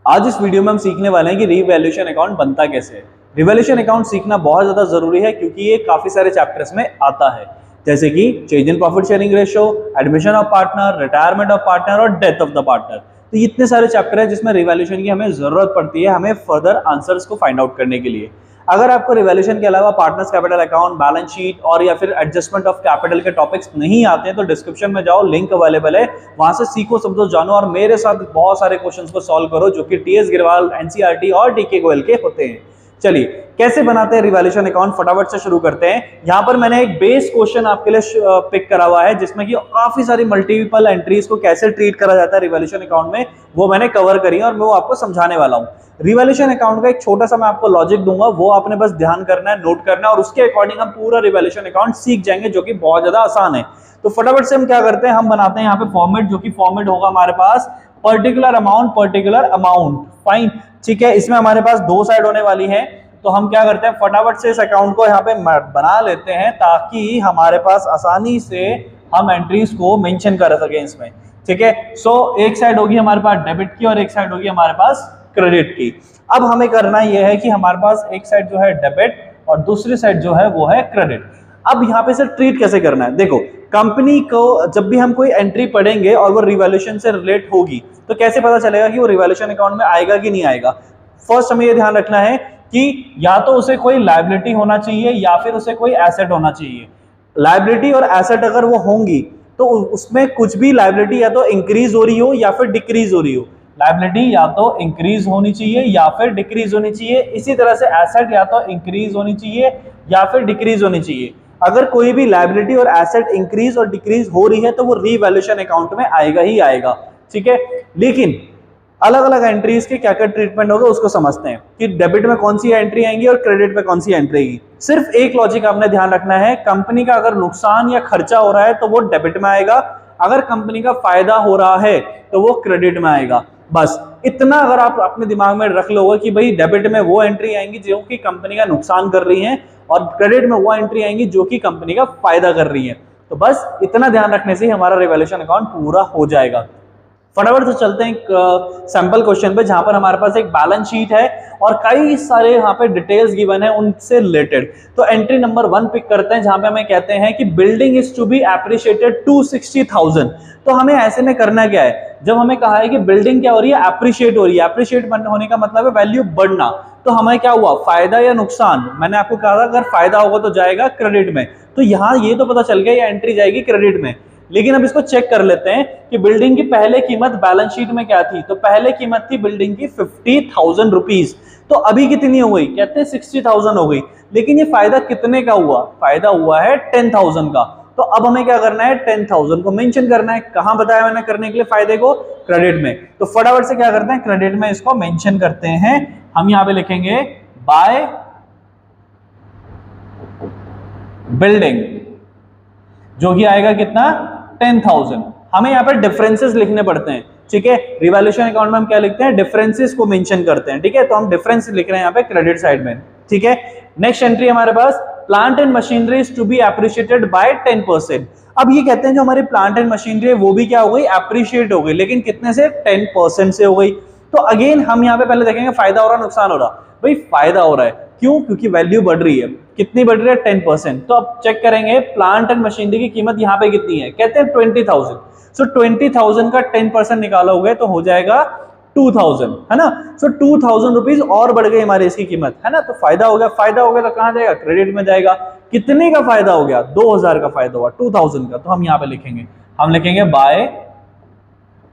आज इस वीडियो में हम सीखने वाले हैं कि रीवैल्यूएशन अकाउंट बनता कैसे है। रीवैल्यूएशन अकाउंट सीखना बहुत ज्यादा जरूरी है क्योंकि ये काफी सारे चैप्टर्स में आता है, जैसे कि change in profit sharing ratio, admission of partner, retirement of partner और डेथ ऑफ द पार्टनर। तो इतने सारे चैप्टर है जिसमें रिवैल्यूएशन की हमें जरूरत पड़ती है हमें फर्दर आंसर्स को फाइंड आउट करने के लिए। अगर आपको रिवैल्यूएशन के अलावा partners capital account, balance sheet और या फिर एडजस्टमेंट ऑफ कैपिटल के टॉपिक्स नहीं आते हैं तो डिस्क्रिप्शन में जाओ, लिंक अवेलेबल है, वहां से सीखो, समझो, जानो और मेरे साथ बहुत सारे क्वेश्चंस को सॉल्व करो जो कि टीएस गिरवाल, एनसीईआरटी और डीके गोयल के होते हैं। चलिए कैसे बनाते हैं रिवैल्यूएशन अकाउंट, फटाफट से शुरू करते हैं। यहाँ पर मैंने एक बेस क्वेश्चन आपके लिए पिक करा हुआ है जिसमें कि काफी सारी मल्टीपल एंट्रीज को कैसे ट्रीट करा जाता है रिवैल्यूएशन अकाउंट में, वो मैंने कवर करी है और मैं वो आपको समझाने वाला हूँ। रिवैल्यूएशन अकाउंट का एक छोटा सा मैं आपको लॉजिक दूंगा, वो आपने बस ध्यान करना है, नोट करना है और उसके अकॉर्डिंग हम पूरा रिवैल्यूएशन अकाउंट सीख जाएंगे जो कि बहुत ज्यादा आसान है। तो फटाफट से हम क्या करते हैं, हम बनाते हैं यहाँ पे फॉर्मेट, जो कि फॉर्मेट होगा हमारे पास पर्टिकुलर अमाउंट, फाइन, ठीक है। इसमें हमारे पास दो साइड होने वाली है, तो हम क्या करते हैं फटाफट से इस अकाउंट को यहाँ पे बना लेते हैं ताकि हमारे पास आसानी से हम एंट्रीज को मेंशन कर सकें इसमें, ठीक है। सो एक साइड होगी हमारे पास डेबिट की और एक साइड होगी हमारे पास क्रेडिट की। अब हमें करना यह है कि हमारे पास एक साइड जो है डेबिट और दूसरी साइड जो है वो है क्रेडिट। अब यहाँ पे से ट्रीट कैसे करना है, देखो, कंपनी को जब भी हम कोई एंट्री पढ़ेंगे और वो रिवैल्यूएशन से रिलेट होगी तो कैसे पता चलेगा कि वो रिवैल्यूएशन अकाउंट में आएगा कि नहीं आएगा। फर्स्ट हमें ये ध्यान रखना है कि या तो उसे कोई लायबिलिटी होना चाहिए या फिर उसे कोई एसेट होना चाहिए। लायबिलिटी और एसेट अगर वो होंगी तो उसमें कुछ भी लायबिलिटी या तो इंक्रीज हो रही हो या फिर डिक्रीज हो रही हो। लायबिलिटी या तो इंक्रीज होनी चाहिए या फिर डिक्रीज होनी चाहिए, इसी तरह से एसेट या तो इंक्रीज होनी चाहिए या फिर डिक्रीज होनी चाहिए। अगर कोई भी लायबिलिटी और एसेट इंक्रीज और डिक्रीज हो रही है तो वो रीवैल्यूएशन अकाउंट में आएगा ही आएगा, ठीक है। लेकिन अलग अलग एंट्रीज के क्या क्या ट्रीटमेंट होगा उसको समझते हैं कि डेबिट में कौन सी एंट्री आएंगी और क्रेडिट में कौन सी एंट्री आएगी। सिर्फ एक लॉजिक आपने ध्यान रखना है, कंपनी का अगर नुकसान या खर्चा हो रहा है तो वो डेबिट में आएगा, अगर कंपनी का फायदा हो रहा है तो वो क्रेडिट में आएगा। बस इतना अगर आप अपने दिमाग में रख लोगे कि भाई डेबिट में वो एंट्री आएंगी जो कि कंपनी का नुकसान कर रही है और क्रेडिट में वो एंट्री आएंगी जो कि कंपनी का फायदा कर रही है, तो बस इतना ध्यान रखने से ही हमारा रिवैल्यूएशन अकाउंट पूरा हो जाएगा। फटाफट से चलते हैं एक सैंपल क्वेश्चन पे जहां पर हमारे पास एक बैलेंस शीट है और कई सारे यहाँ पे डिटेल्स गिवन है उनसे रिलेटेड। तो एंट्री नंबर 1 पिक करते हैं जहां पे हमें कहते हैं कि building is to be appreciated 260,000। तो हमें ऐसे में करना क्या है, जब हमें कहा है कि बिल्डिंग क्या हो रही है, एप्रिशिएट हो रही है, एप्रिशिएट होने का मतलब है वैल्यू बढ़ना। तो हमें क्या हुआ, फायदा या नुकसान। मैंने आपको कहा था अगर फायदा होगा तो जाएगा क्रेडिट में, तो यहाँ ये तो पता चल गया ये एंट्री जाएगी क्रेडिट में। लेकिन अब इसको चेक कर लेते हैं कि बिल्डिंग की पहले कीमत बैलेंस शीट में क्या थी। तो पहले कीमत थी बिल्डिंग की 50,000 रुपीज, तो अभी कितनी हो गई, कहते हैं 60,000 हो गई। लेकिन ये फायदा कितने का हुआ, फायदा हुआ है 10,000 का। तो अब हमें क्या करना है, 10,000 को मेंशन करना है। कहां बताया मैंने करने के लिए फायदे को, क्रेडिट में। तो फटाफट से क्या करते हैं, क्रेडिट में इसको मेंशन करते हैं। हम यहां पे लिखेंगे बाय बिल्डिंग, जो कि आएगा कितना, 10,000। हमें यहाँ पर डिफरेंसेस लिखने पड़ते हैं, ठीक है। रिवैल्यूएशन अकाउंट में हम क्या लिखते हैं, डिफरेंसेस को मेंशन करते हैं, ठीक है। तो हम डिफरेंस लिख रहे हैं यहाँ पे क्रेडिट साइड में, ठीक है। नेक्स्ट एंट्री हमारे पास plant and machinery is to be appreciated by 10%। अब ये कहते हैं जो हमारी प्लांट एंड मशीनरी है वो भी क्या हो गई, एप्रिशिएट हो गई, लेकिन कितने से, 10% से हो गई। तो अगेन हम यहाँ पे पहले देखेंगे फायदा हो रहा नुकसान हो रहा। भाई फायदा हो रहा है, क्यों, क्योंकि वैल्यू बढ़ रही है। कितनी बढ़ रही है, 10%। तो अब चेक करेंगे प्लांट एंड मशीनरी की कीमत यहाँ पे कितनी है, कहते हैं 20,000। सो 20,000 का 10% निकालोगे तो हो जाएगा 2,000, है ना। सो 2,000 रुपीज और बढ़ गई हमारी इसकी कीमत, है ना। तो फायदा हो गया, फायदा हो गया तो कहां जाएगा, क्रेडिट में जाएगा। कितने का फायदा हो गया, 2,000 का फायदा हुआ, 2,000 का। तो हम यहाँ पे लिखेंगे, हम लिखेंगे बाय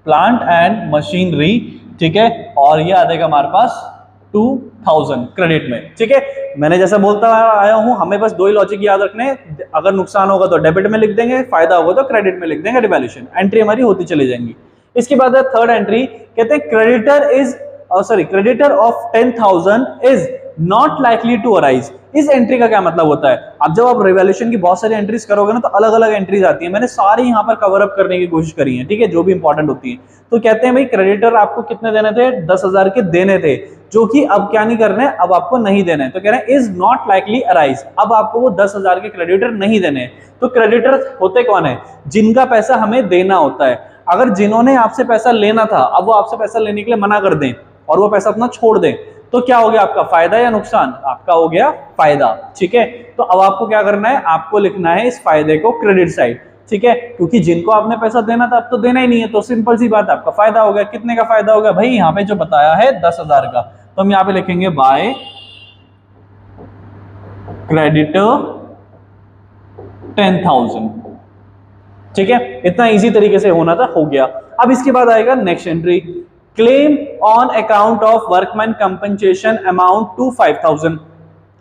प्लांट एंड मशीनरी, ठीक है। और ये आ जाएगा हमारे पास 2,000 क्रेडिट में, ठीक है। मैंने जैसा बोलता आया हूं, हमें बस दो ही लॉजिक याद रखने हैं, अगर नुकसान होगा तो डेबिट में लिख देंगे, फायदा होगा तो क्रेडिट में लिख देंगे, रिवैल्यूएशन एंट्री हमारी होती चली जाएंगी। इसके बाद है थर्ड एंट्री, कहते हैं creditor of 10,000 is not likely to arise. इस एंट्री का क्या मतलब होता है, अब जब आप रिवैल्यूएशन की बहुत सारी एंट्रीज करोगे ना तो अलग अलग एंट्रीज आती है, मैंने सारी यहाँ पर कवर अप करने की कोशिश करी है, ठीक है, जो भी इंपॉर्टेंट होती है। तो कहते हैं भाई क्रेडिटर आपको कितने देने थे, 10,000 के देने थे, जो कि अब क्या नहीं करने, अब आपको नहीं देने। तो कह रहे हैं इज नॉट लाइकली अराइज, अब आपको वो 10,000 के क्रेडिटर नहीं देने। तो क्रेडिटर होते कौन है, जिनका पैसा हमें देना होता है। अगर जिन्होंने आपसे पैसा लेना था अब वो आपसे पैसा लेने के लिए मना कर दें और वो पैसा अपना छोड़ दें, तो क्या हो गया आपका फायदा या नुकसान? आपका हो गया फायदा। ठीक है, तो अब आपको क्या करना है, आपको लिखना है इस फायदे को क्रेडिट साइड। ठीक है, क्योंकि जिनको आपने पैसा देना था अब तो देना ही नहीं है, तो सिंपल सी बात है आपका फायदा हो गया। कितने का फायदा हो गया भाई? यहाँ पे जो बताया है 10,000 का, तो हम यहाँ पे लिखेंगे बाय क्रेडिटर 10,000। ठीक है, इतना इजी तरीके से होना था, हो गया। अब इसके बाद आएगा next entry, claim on account of workman compensation amount to 5,000।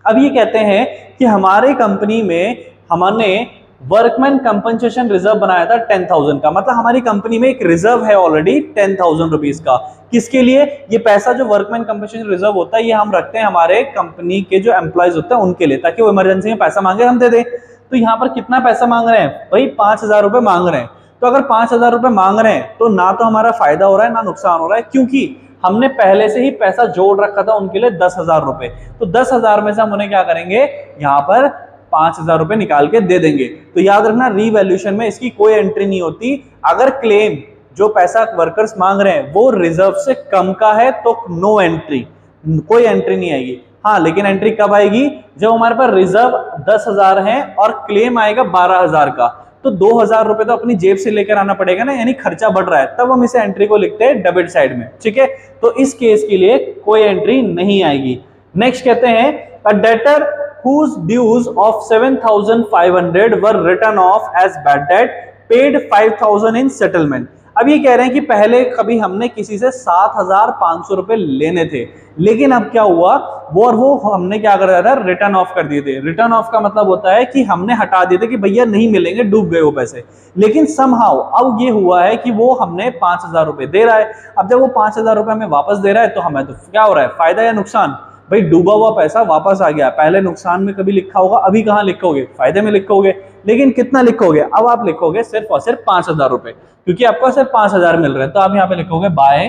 अब ये कहते हैं कि हमारे कंपनी में हमने वर्कमैन कंपनसेशन रिजर्व बनाया था 10,000 का, मतलब हमारी कंपनी में एक रिजर्व है ऑलरेडी 10,000 रुपीज का। किसके लिए? ये पैसा जो वर्कमैन कंपनसेशन रिजर्व होता है ये हम रखते हैं हमारे कंपनी के जो एम्प्लॉयज होते हैं उनके लिए, ताकि वो इमरजेंसी में पैसा मांगे हम दे दें। तो यहाँ पर कितना पैसा मांग रहे हैं भाई? 5,000 रुपए मांग रहे हैं। तो अगर 5,000 रुपए मांग रहे हैं तो ना तो हमारा फायदा हो रहा है ना नुकसान हो रहा है, क्योंकि हमने पहले से ही पैसा जोड़ रखा था उनके लिए 10,000 रुपए। तो 10,000 में से हम उन्हें क्या करेंगे, यहाँ पर 5,000 रुपए निकाल के दे देंगे। तो याद रखना रीवैल्यूएशन में इसकी कोई एंट्री नहीं होती। अगर क्लेम जो पैसा वर्कर्स मांग रहे हैं वो रिजर्व से कम का है तो नो एंट्री, कोई एंट्री नहीं आएगी। हाँ, लेकिन एंट्री कब आएगी? जब हमारे पास रिजर्व 10,000 है और क्लेम आएगा 12,000 का, तो 2,000 रुपए तो अपनी जेब से लेकर आना पड़ेगा ना, यानी खर्चा बढ़ रहा है, तब हम इसे एंट्री को लिखते हैं डेबिट साइड में। ठीक है, तो इस केस के लिए कोई एंट्री नहीं आएगी। नेक्स्ट कहते हैं अ debtor whose dues of 7,500 were written off as bad debt paid 5,000 in settlement। अब ये कह रहे हैं कि पहले कभी हमने किसी से 7,500 रुपए लेने थे, लेकिन अब क्या हुआ, वो हमने क्या कर दिया था, रिटर्न ऑफ कर दिए थे। रिटर्न ऑफ का मतलब होता है कि हमने हटा दिए थे कि भैया नहीं मिलेंगे, डूब गए वो पैसे। लेकिन समहाउ अब ये हुआ है कि वो हमने 5,000 रुपए दे रहा है। अब जब वो 5,000 रुपए हमें वापस दे रहा है तो हमें तो क्या हो रहा है, फायदा या नुकसान? भाई डूबा हुआ पैसा वापस आ गया। पहले नुकसान में कभी लिखा होगा, अभी कहां लिखोगे, फायदे में लिखोगे। लेकिन कितना लिखोगे? अब आप लिखोगे सिर्फ और सिर्फ 5,000 रुपए, क्योंकि आपको सिर्फ 5,000 मिल रहे हैं। तो आप यहां पे लिखोगे बाय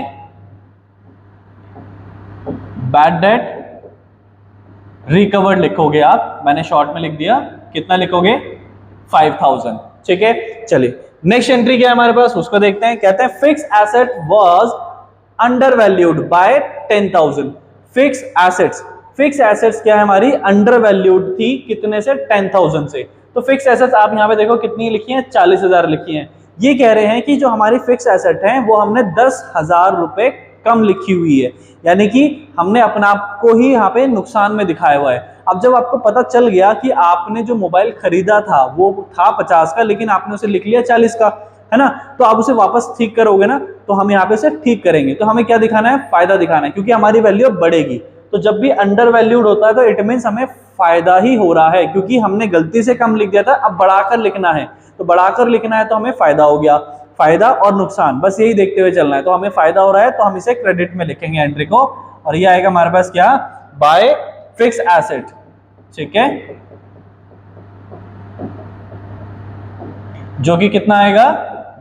बैड डेट रिकवर्ड लिखोगे आप, मैंने शॉर्ट में लिख दिया। कितना लिखोगे? 5,000। ठीक है, चलिए नेक्स्ट एंट्री क्या है हमारे पास, उसको देखते हैं। कहते हैं fix asset was under valued bye 10,000। Fix assets क्या है हमारी? अंडर वैल्यूड थी, कितने से? 10,000 से। तो फिक्स एसेट्स आप यहाँ पे देखो कितनी लिखी है, 40,000 लिखी है। ये कह रहे हैं कि जो हमारी फिक्स एसेट है वो हमने 10,000 रुपए कम लिखी हुई है, यानी कि हमने अपने आप को ही यहाँ पे नुकसान में दिखाया हुआ है। अब जब आपको पता चल गया कि आपने जो मोबाइल खरीदा था वो था 50 का, लेकिन आपने उसे लिख लिया 40 का, है ना, तो आप उसे वापस ठीक करोगे ना, तो हम यहाँ पे से ठीक करेंगे। तो हमें क्या दिखाना है? फायदा दिखाना है, क्योंकि हमारी वैल्यू बढ़ेगी। तो जब भी अंडर वैल्यूड होता है तो इट मींस हमें फायदा ही हो रहा है, क्योंकि हमने गलती से कम लिख दिया था, अब बढ़ाकर लिखना है। तो बढ़ाकर लिखना है तो हमें फायदा हो गया। फायदा और नुकसान बस यही देखते हुए चलना है। तो हमें फायदा हो रहा है तो हम इसे क्रेडिट में लिखेंगे एंट्री को, और ये आएगा हमारे पास क्या? By fix asset. ठीक है, जो कि कितना आएगा?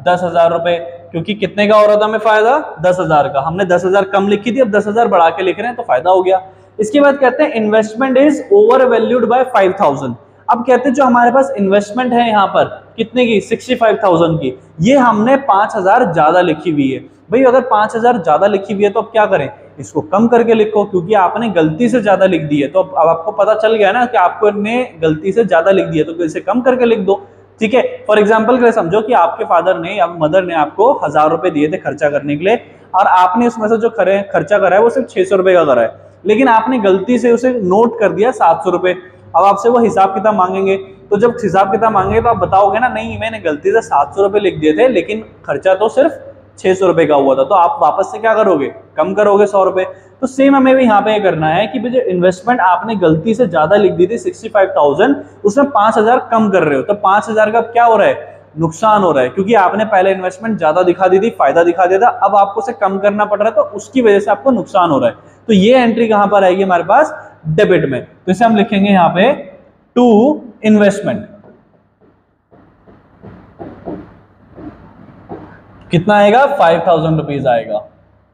10,000 रुपए, क्योंकि कितने का हो रहा था हमें फायदा? 10,000 का। हमने 10,000 कम लिखी थी, अब 10,000 बढ़ा के लिख रहे हैं तो फायदा हो गया। इसके बाद कहते हैं investment is over valued bye 5,000। अब कहते हैं जो हमारे पास इन्वेस्टमेंट है यहाँ पर कितने की? 65,000 की। ये हमने 5,000 ज्यादा लिखी हुई है। भाई अगर 5,000 ज्यादा लिखी हुई है तो अब क्या करें? इसको कम करके लिखो, क्योंकि आपने गलती से ज्यादा लिख दी है। तो अब आपको पता चल गया ना कि आपको ने गलती से ज्यादा लिख दिया, तो इसे कम करके लिख दो। ठीक है, फॉर एग्जाम्पल के लिए समझो कि आपके फादर ने या मदर ने आपको 1,000 रुपए दिए थे खर्चा करने के लिए, और आपने उसमें से जो खर्चा करा है वो सिर्फ 600 रुपए का करा है, लेकिन आपने गलती से उसे नोट कर दिया 700 रुपए। अब आपसे वो हिसाब किताब मांगेंगे, तो जब हिसाब किताब मांगेंगे तो आप बताओगे ना, नहीं मैंने गलती से 700 रुपए लिख दिए थे, लेकिन खर्चा तो सिर्फ 600 रुपए का हुआ था। तो आप वापस से क्या करोगे? कम करोगे 100 रुपए। तो सेम हमें भी यहाँ पे करना है कि जो इन्वेस्टमेंट आपने गलती से ज्यादा लिख दी थी 65,000, उसमें 5,000 कम कर रहे हो, तो 5,000 का क्या हो रहा है? नुकसान हो रहा है, क्योंकि आपने पहले इन्वेस्टमेंट ज्यादा दिखा दी थी, फायदा दिखा दिया था, अब आपको उसे कम करना पड़ रहा है, तो उसकी वजह से आपको नुकसान हो रहा है। तो ये एंट्री कहां पर आएगी हमारे पास? डेबिट में। तो इसे हम लिखेंगे यहाँ पे टू इन्वेस्टमेंट। कितना आएगा? 5,000 रुपीज आएगा।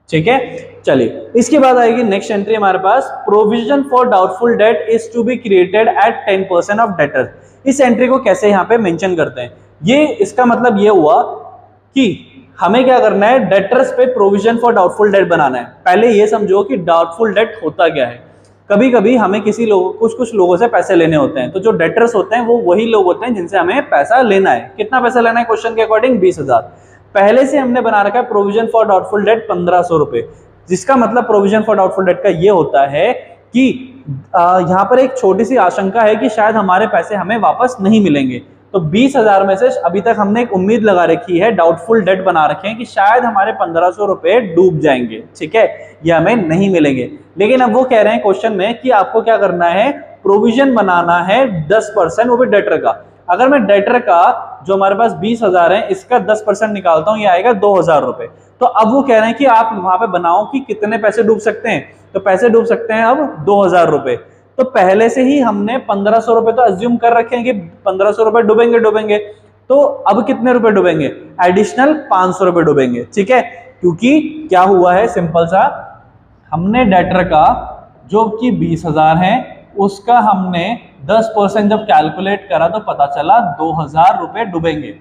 ठीक है, चलिए इसके बाद आएगी नेक्स्ट एंट्री हमारे पास, provision for doubtful debt is to be created at 10% of debtors. इस एंट्री को कैसे यहाँ पे मेंशन करते हैं? ये इसका मतलब ये हुआ कि हमें क्या करना है, डेटर्स पे प्रोविजन फॉर डाउटफुल डेट बनाना है। पहले ये समझो कि डाउटफुल डेट होता क्या है। कभी कभी हमें किसी लोगों कुछ लोगों से पैसे लेने होते हैं, तो जो डेटर्स होते हैं वो वही लोग होते हैं जिनसे हमें पैसा लेना है। कितना पैसा लेना है क्वेश्चन के अकॉर्डिंग? 20,000। पहले से हमने बना रखा है प्रोविजन फॉर डाउटफुल डेट 1500 रुपए, जिसका मतलब प्रोविजन फॉर डाउटफुल डेट का ये होता है कि यहाँ पर एक छोटी सी आशंका है कि शायद हमारे पैसे हमें वापस नहीं मिलेंगे। तो 20,000 में से अभी तक हमने एक उम्मीद लगा रखी है, डाउटफुल डेट बना रखे हैं कि शायद हमारे 1500 रुपए डूब जाएंगे, ठीक है, ये हमें नहीं मिलेंगे। लेकिन अब वो कह रहे हैं क्वेश्चन में कि आपको क्या करना है, प्रोविजन बनाना है 10%, वो भी डेटर का। अगर मैं डेटर का जो हमारे पास 20,000 है इसका 10% निकालता हूं, ये आएगा 2,000 रुपए। तो अब वो कह रहे हैं कि आप वहां पे बनाओ कि कितने पैसे डूब सकते हैं। तो पैसे डूब सकते हैं अब 2,000 रुपए। तो पहले से ही हमने 1500 रुपए तो अज्यूम कर रखे हैं कि 1500 रुपए डूबेंगे। तो अब कितने रुपए डूबेंगे? एडिशनल 500 रुपए डूबेंगे, ठीक है। क्योंकि क्या हुआ है, सिंपल सा, हमने डेटर का जो कि 20,000 है उसका हमने 10% जब कैलकुलेट करा तो पता चला 2,000 रुपए डूबेंगे,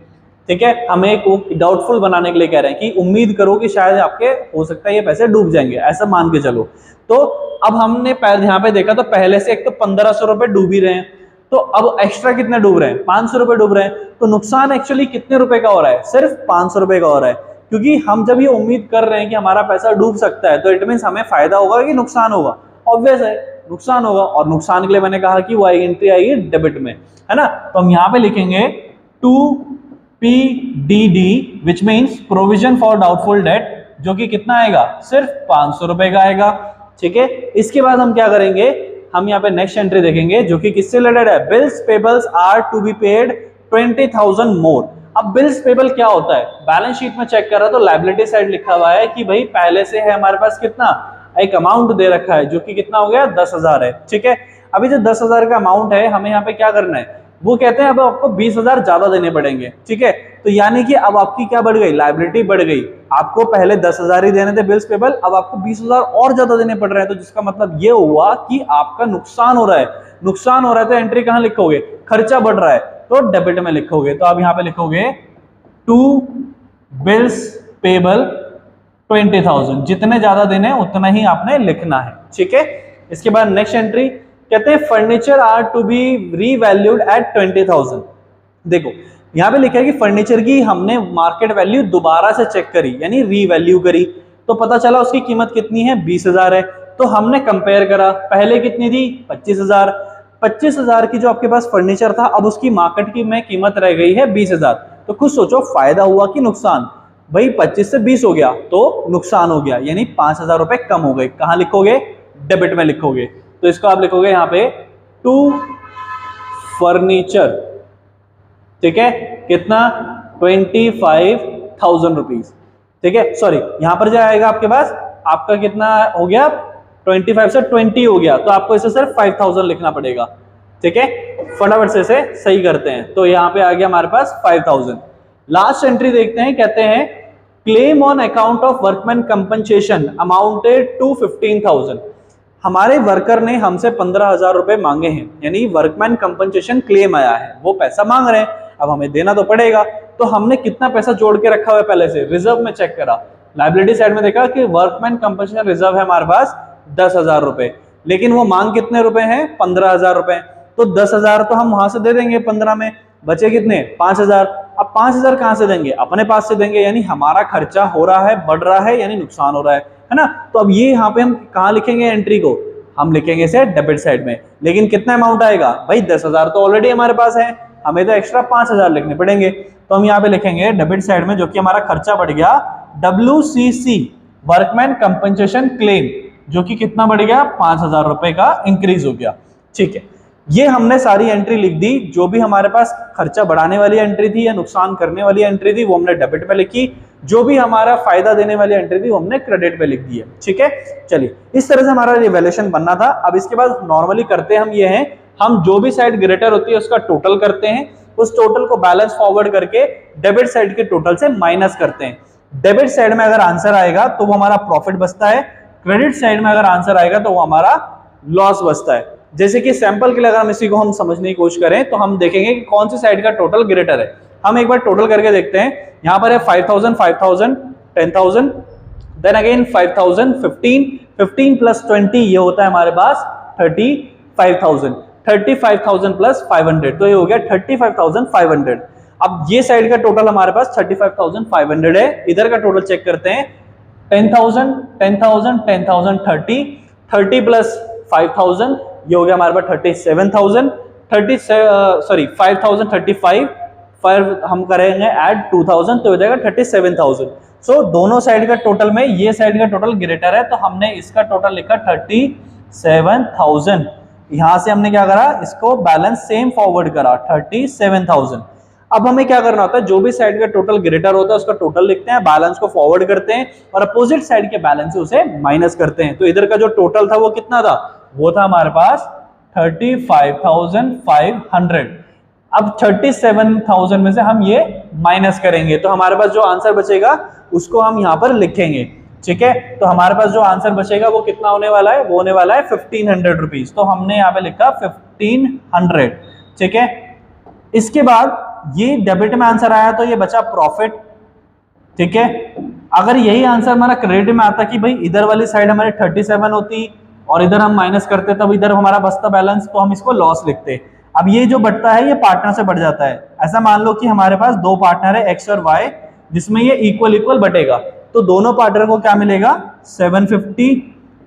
ठीक है। हमें एक डाउटफुल बनाने के लिए कह रहे हैं कि उम्मीद करो कि शायद आपके हो सकता है ये पैसे डूब जाएंगे, ऐसा मान के चलो। तो अब हमने यहाँ पे देखा तो पहले से एक तो 1500 रुपए डूब ही रहे हैं, तो अब एक्स्ट्रा कितने डूब रहे हैं? 500 रुपए डूब रहे हैं। तो नुकसान एक्चुअली कितने रुपए का हो रहा है? सिर्फ 500 रुपए का हो रहा है। क्योंकि हम जब ये उम्मीद कर रहे हैं कि हमारा पैसा डूब सकता है, तो इट मीन हमें फायदा होगा कि नुकसान होगा? ऑब्वियस है, नुकसान होगा। और नुकसान के लिए मैंने कहा कि वो एंट्री आएगी डेबिट में, है ना। तो हम यहाँ पे लिखेंगे 2PDD which means provision for doubtful date, जो कि कितना आएगा? सिर्फ 500 रुपए का आएगा, ठीक है। इसके बाद हम क्या करेंगे, हम यहाँ पे नेक्स्ट एंट्री देखेंगे जो कि किससे रिलेटेड है? Bills payables are to be paid 20,000 more. अब बिल्स पेबल क्या होता है? बैलेंस शीट में चेक कर रहा तो लायबिलिटी साइड लिखा हुआ है कि भाई पहले से है हमारे पास कितना, एक अमाउंट दे रखा है जो कि कितना हो गया? 10,000 है, ठीक है। अभी जो 10,000 का अमाउंट है हमें यहाँ पे क्या करना है, वो कहते हैं अब आपको 20,000 ज्यादा देने पड़ेंगे, ठीक है। तो यानी कि अब आपकी क्या बढ़ गई? लायबिलिटी बढ़ गई। आपको पहले 10,000 ही देने थे बिल्स पेबल, अब आपको 20,000 और ज्यादा देने पड़ रहे हैं। तो जिसका मतलब ये हुआ कि आपका नुकसान हो रहा है। नुकसान हो रहा है तो एंट्री कहां लिखोगे? खर्चा बढ़ रहा है तो डेबिट में लिखोगे। तो आप यहाँ पे लिखोगे 2 बिल्स पेबल 20,000, जितने ज्यादा देने उतना ही आपने लिखना है, ठीक है। इसके बाद नेक्स्ट एंट्री कहते हैं furniture are to be revalued at 20,000। देखो यहाँ पे लिखा है कि फर्नीचर की हमने मार्केट वैल्यू दोबारा से चेक करी, यानी रीवैल्यू करी, तो पता चला उसकी कीमत कितनी है? 20,000 है। तो हमने कंपेयर करा, पहले कितनी थी? 25,000। 25,000 की जो आपके पास फर्नीचर था, अब उसकी मार्केट की में कीमत रह गई है 20,000। तो खुद सोचो फायदा हुआ कि नुकसान? भाई 25 से 20 हो गया तो नुकसान हो गया, यानी 5,000 रुपए कम हो गए। कहां लिखोगे? डेबिट में लिखोगे। तो इसको आप लिखोगे यहाँ पे 2 फर्नीचर, ठीक है, कितना? 25,000 रुपीज, ठीक है। सॉरी, यहां पर जो आएगा आपके पास, आपका कितना हो गया? 25 से 20 हो गया, तो आपको इसे सिर्फ 5,000 लिखना पड़ेगा, ठीक है। फटाफट से इसे सही करते हैं। तो यहाँ पे आ गया हमारे पास 5,000। लास्ट एंट्री देखते हैं, कहते हैं claim on account of workman compensation amounted to 15,000। हमारे वर्कर ने हमसे 15,000 रुपए मांगे हैं, यानी वर्कमैन कंपनसेशन क्लेम आया है, वो पैसा मांग रहे हैं, अब हमें देना तो पड़ेगा। तो हमने कितना पैसा जोड़ के रखा हुआ है पहले से? रिजर्व में चेक करा, लायबिलिटी साइड में देखा कि वर्कमैन कंपनसेशन रिजर्व है हमारे पास 10,000 रुपए, लेकिन वो मांग कितने रुपए हैं? 15,000 रुपए। तो 10,000 तो हम वहां से दे देंगे 15 में, बचे कितने? 5,000। अब 5,000 कहां से देंगे? अपने पास से देंगे, यानी हमारा खर्चा हो रहा है, बढ़ रहा है, यानी नुकसान हो रहा है ना। तो अब ये यहाँ पे हम कहाँ लिखेंगे एंट्री को? हम लिखेंगे इसे डेबिट साइड में। लेकिन कितना अमाउंट आएगा? भाई 10,000 तो ऑलरेडी हमारे पास है, हमें तो एक्स्ट्रा 5,000 लिखने पड़ेंगे। तो हम यहाँ पे लिखेंगे डेबिट साइड में, जो कि हमारा खर्चा बढ़ गया, WCC वर्कमैन कंपनसेशन क्लेम, जो कि कितना बढ़ गया? 5,000 रुपए का इंक्रीज हो गया, ठीक है। ये हमने सारी एंट्री लिख दी, जो भी हमारे पास खर्चा बढ़ाने वाली एंट्री थी या नुकसान करने वाली एंट्री थी वो हमने डेबिट पे लिखी, जो भी हमारा फायदा देने वाली एंट्री थी वो हमने क्रेडिट पे लिख दी है, ठीक है। चलिए, इस तरह से हमारा रिवैल्यूएशन बनना था। अब इसके बाद नॉर्मली करते हम ये हैं, हम जो भी साइड ग्रेटर होती है उसका टोटल करते हैं, उस टोटल को बैलेंस फॉरवर्ड करके डेबिट साइड के टोटल से माइनस करते हैं। डेबिट साइड में अगर आंसर आएगा तो वो हमारा प्रॉफिट बचता है, क्रेडिट साइड में अगर आंसर आएगा तो वो हमारा लॉस बचता है। जैसे कि सैंपल के लिए अगर हम इसी को हम समझने की कोशिश करें तो हम देखेंगे कि कौन सी साइड का टोटल ग्रेटर है। हम एक बार टोटल करके देखते हैं। यहाँ पर है 5000, 5000, 10,000, देन अगेन 5000, 15 प्लस 20 ये होता है हमारे पास 35,000, 35,000 प्लस 500 तो ये हो गया 35,500। अब ये साइड का टोटल हमारे पास 35,500 है। इधर का टोटल चेक करते हैं, 10,000, 10,000, 10,000, 30 प्लस 5,000 ये हो गया हमारे पास 37,000, 5,000, 35 फिर हम करेंगे ऐड 2,000 तो हो जाएगा 37,000। सो दोनों साइड का टोटल में ये साइड का टोटल ग्रेटर है तो हमने इसका टोटल लिखा 37,000। यहां से हमने क्या करा, इसको बैलेंस सेम फॉरवर्ड करा 37,000। अब हमें क्या करना होता है, जो भी साइड का टोटल ग्रेटर होता है उसका टोटल लिखते हैं, बैलेंस को फॉरवर्ड करते हैं और अपोजिट साइड के बैलेंस से उसे माइनस करते हैं। तो इधर का जो टोटल था वो कितना था, वो था हमारे पास 35,500। अब 37,000 में से हम ये माइनस करेंगे तो हमारे पास जो आंसर बचेगा उसको हम यहाँ पर लिखेंगे, ठीक है। तो हमारे पास जो आंसर बचेगा वो कितना होने वाला है, वो होने वाला है 1500 रुपीज। तो हमने यहाँ पे लिखा 1500, ठीक है। इसके बाद ये डेबिट में आंसर आया तो ये बचा प्रॉफिट, ठीक है। अगर यही आंसर हमारा क्रेडिट में आता कि भाई इधर वाली साइड हमारी 37 होती और इधर हम माइनस करते तब इधर हमारा बचता बैलेंस, तो हम इसको लॉस लिखते। अब ये जो बढ़ता है ये पार्टनर से बढ़ जाता है। ऐसा मान लो कि हमारे पास दो पार्टनर है एक्स और वाई, जिसमें ये इक्वल इक्वल बटेगा तो दोनों पार्टनर को क्या मिलेगा, 750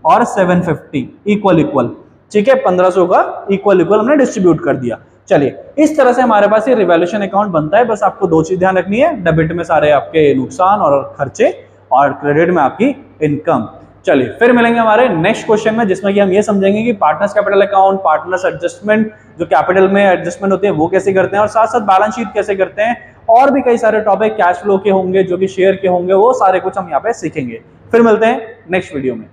और 750 इक्वल इक्वल, ठीक है। 1500 का इक्वल इक्वल हमने डिस्ट्रीब्यूट कर दिया। चलिए इस तरह से हमारे पास ये रिवैल्यूएशन अकाउंट बनता है। बस आपको दो चीज ध्यान रखनी है, डेबिट में सारे आपके नुकसान और खर्चे और क्रेडिट में आपकी इनकम। चलिए फिर मिलेंगे हमारे नेक्स्ट क्वेश्चन में, जिसमें कि हम ये समझेंगे कि partners capital account, partners adjustment, जो कैपिटल में एडजस्टमेंट होती है वो कैसे करते हैं और साथ साथ बैलेंस शीट कैसे करते हैं, और भी कई सारे टॉपिक कैश फ्लो के होंगे, जो कि शेयर के होंगे, वो सारे कुछ हम यहाँ पे सीखेंगे। फिर मिलते हैं नेक्स्ट वीडियो में।